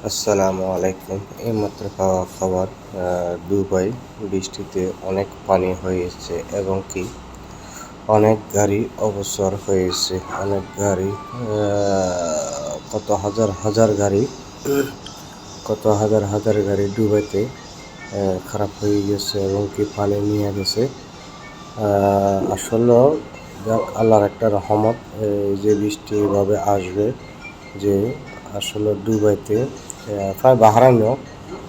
আসসালামু আলাইকুম। এইমাত্র পাওয়া খবর, দুবাই বৃষ্টিতে অনেক পানি হয়েছে এবং কি অনেক গাড়ি অবসর হয়েছে। অনেক গাড়ি, কত হাজার হাজার গাড়ি, কত হাজার হাজার গাড়ি দুবাইতে খারাপ হয়ে গেছে এবং কি পানি নিয়ে গেছে। আসলে যাক, আল্লাহর একটা রহমত, যে বৃষ্টি এভাবে আসবে, যে আসলে দুবাইতে প্রায় বাহারাইনও,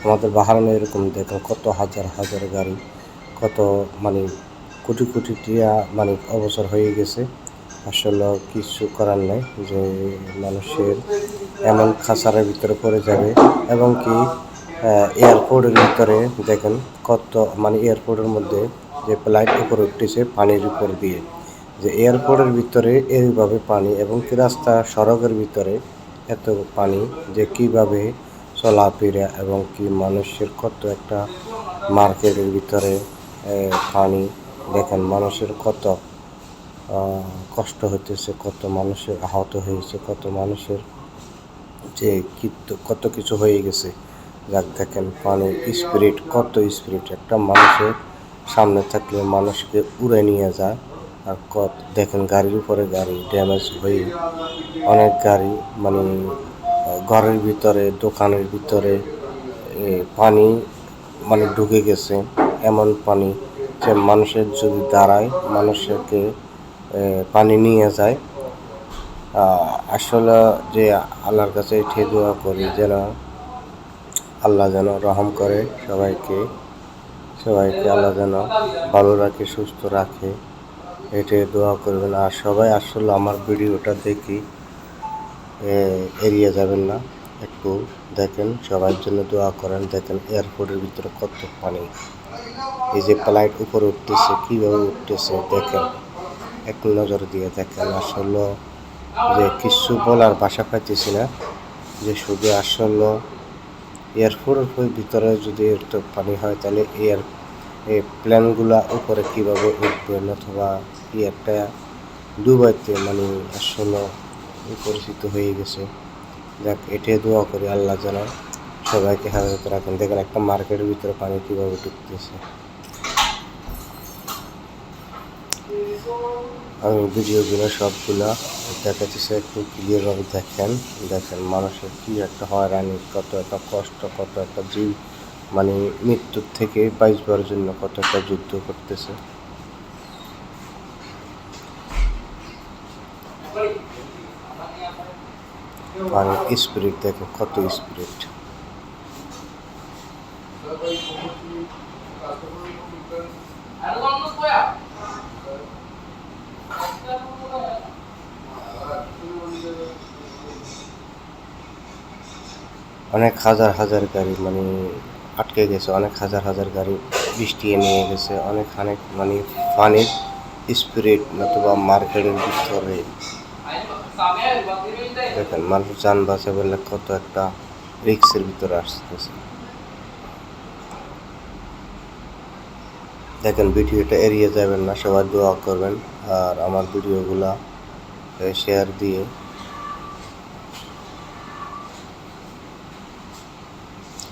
আমাদের বাহারাইনে এরকম দেখেন কত হাজার হাজার গাড়ি, কত মানে কোটি কোটি টিয়া মানে অবসর হয়ে গেছে। আসলে কিছু করার নাই, যে মানুষের এমন খাসারের ভিতরে পড়ে যাবে এবং কি এয়ারপোর্টের ভিতরে দেখেন কত মানে এয়ারপোর্টের মধ্যে যে ফ্লাইট উপরে উঠতেছে পানির উপর দিয়ে, যে এয়ারপোর্টের ভিতরে এইভাবে পানি এবং কি রাস্তা সড়কের ভিতরে এত পানি, যে কিভাবে চলাফেরা এবং কি মানুষের কত একটা মার্কেটের ভিতরে পানি, দেখেন মানুষের কত কষ্ট হইতেছে, কত মানুষের আহত হয়েছে, কত মানুষের যে কত কিছু হয়ে গেছে। যাক, দেখেন পানির স্পিরিট, কত স্পিরিট একটা মানুষের সামনে থাকলে মানুষকে উড়ে নিয়ে যায়। আর দেখেন গাড়ির উপরে গাড়ি ড্যামেজ হয়ে অনেক গাড়ি মানে ঘরের ভিতরে, দোকানের ভিতরে পানি মানে ঢুকে গেছে। এমন পানি যে মানুষের যদি দাঁড়ায় মানুষকে পানি নিয়ে যায়। আসলে যে আল্লাহর কাছে এটাই দোয়া করি, যেন আল্লাহ যেন রহম করে সবাইকে, আল্লাহ যেন ভালো রাখে, সুস্থ রাখে, এটাই দোয়া করবেন। আর সবাই আসলে আমার ভিডিওটা দেখি এড়িয়ে যাবেন না, একটু দেখেন, সবার জন্য দোয়া করেন। দেখেন এয়ারপোর্টের ভিতরে কত পানি, এই যে ফ্লাইট উপরে উঠতেছে, কীভাবে উঠতেছে দেখেন, একটু নজর দিয়ে দেখেন। আসলে যে কিছু বলার ভাষা পাইতেছি না, যে শুধু আসলে এয়ারপোর্টের ভিতরে যদি একটু পানি হয় তাহলে এই প্লেনগুলা উপরে কীভাবে উঠবে, অথবা কি একটা দুবাইতে মানে আসলে পরিচিত হয়ে গেছে। যাক, এটাই দোয়া করি আল্লাহ যেন সবাইকে হেফাজতে রাখেন। দেখেন একটা মার্কেটের ভিতরে পানি কীভাবে ঢুকতেছে। আমি ভিডিওগুলো সবগুলা দেখাচ্ছি, একটু ক্লিয়ারভাবে দেখেন। মানুষের কি একটা হয়রানি, কত একটা কষ্ট, কত একটা জীব মানে মৃত্যুর থেকে বাঁচবার জন্য কত একটা যুদ্ধ করতেছে। পানির স্পিরিট দেখেন, কত স্পিরিট। অনেক হাজার হাজার গাড়ি মানে আটকে গেছে, অনেক হাজার হাজার গাড়ি বৃষ্টিয়ে নিয়ে গেছে। অনেক মানে পানির স্পিরিট, নতুবা মার্কেটের ভিতরে দেখেন মানুষ যান বাঁচা বললে কত একটা রিক্সের ভিতরে আসতেছে। দেখেন ভিডিওটা এড়িয়ে যাবেন না, সবাই দোয়া করবেন। আর আমার ভিডিওগুলা শেয়ার দিয়ে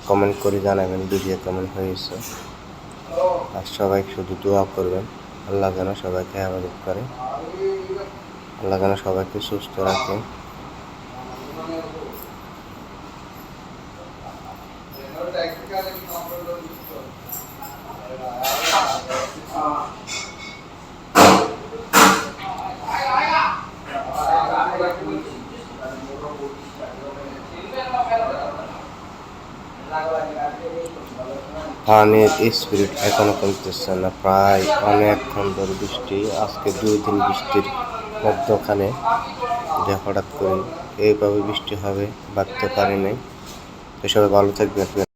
কমেন্ট করে জানাবেন ভিডিও কেমন হয়েছে। আর সবাই শুধু দোয়া করবেন, আল্লাহ যেন সবাইকে হেফাজত করে, আল্লাহ যেন সবাইকে সুস্থ রাখে। পানির স্পিরিট এখনো কমতেছে না, প্রায় অনেকক্ষণ ধরে বৃষ্টি, আজকে 2 দিন বৃষ্টির মধ্যখানে যে হঠাৎ করে এইভাবে বৃষ্টি হবে ভাবতে পারি নাই। তো সবাই ভালো থাকবেন।